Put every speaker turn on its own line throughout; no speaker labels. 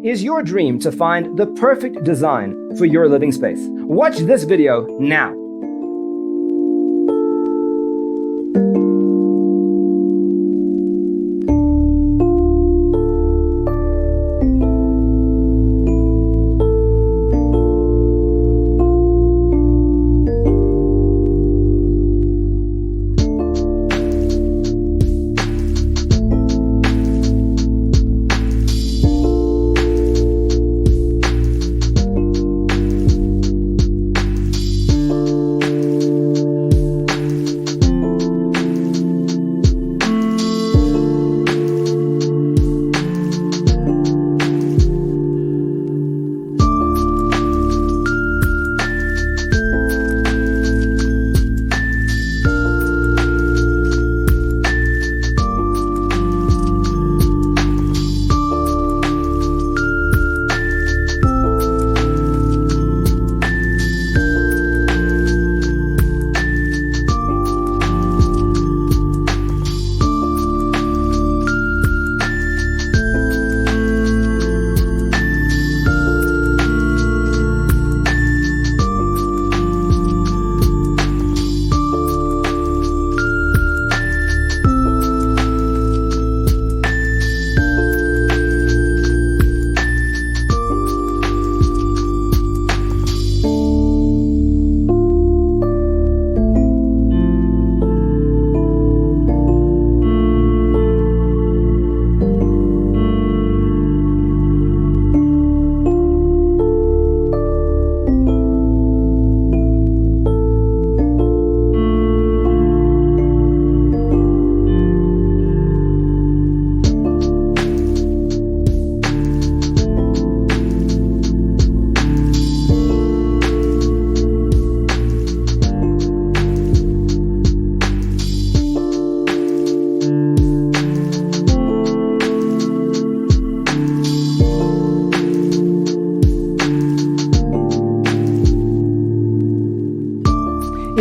Is your dream to find the perfect design for your living space? Watch this video now.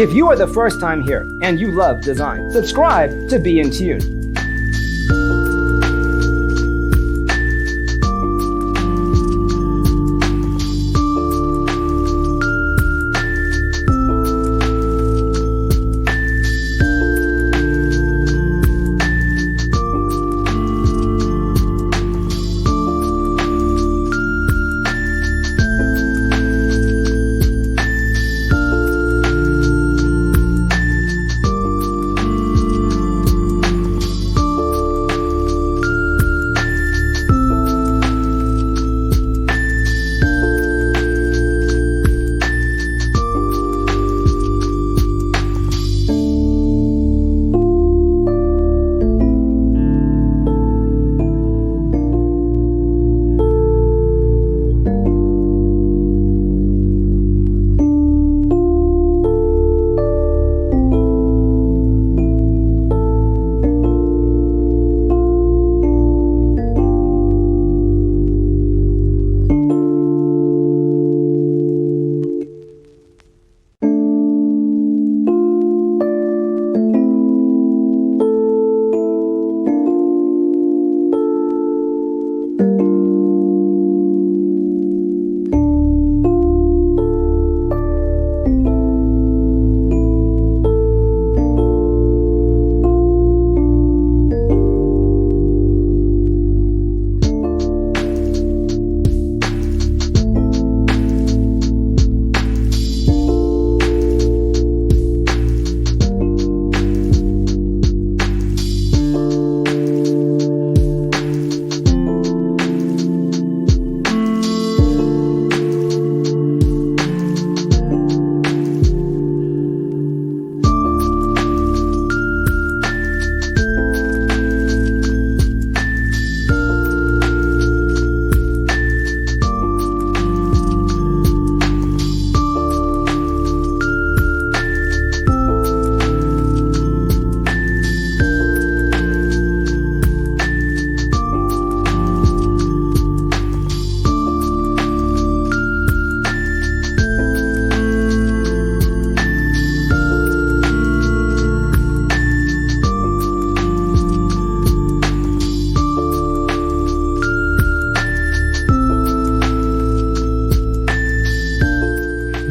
If you are the first time here and you love design, subscribe to Be in Tune.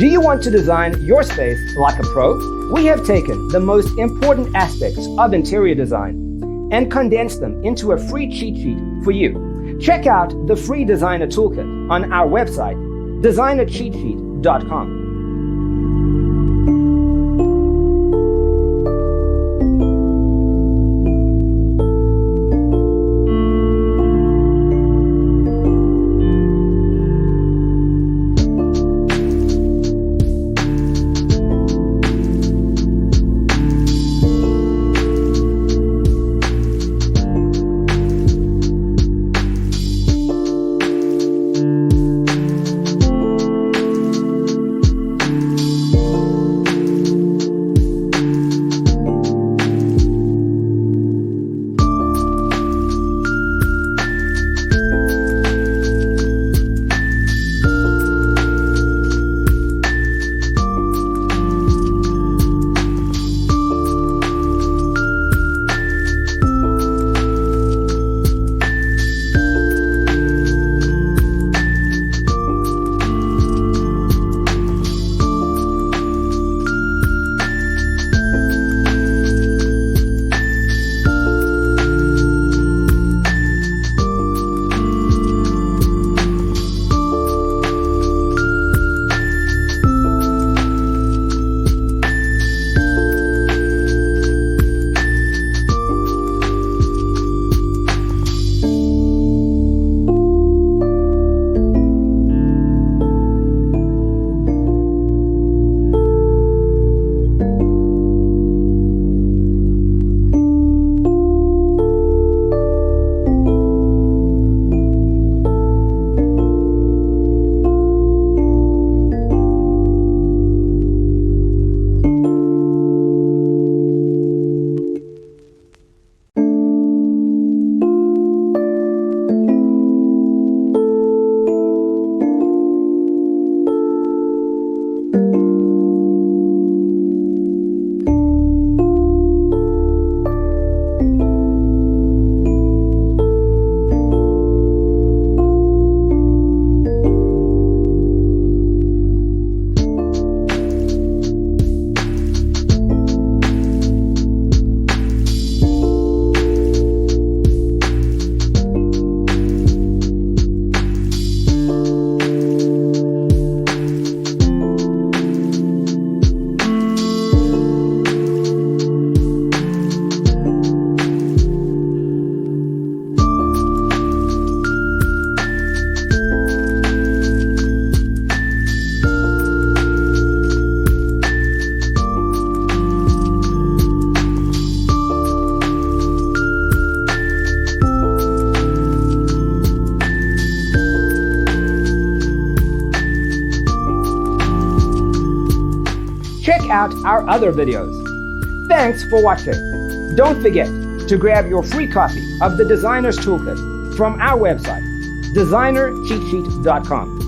Do you want to design your space like a pro? We have taken the most important aspects of interior design and condensed them into a free cheat sheet for you. Check out the free designer toolkit on our website, designercheatsheet.com. Check out our other videos. Thanks for watching. Don't forget to grab your free copy of the Designer's Toolkit from our website, designercheatsheet.com.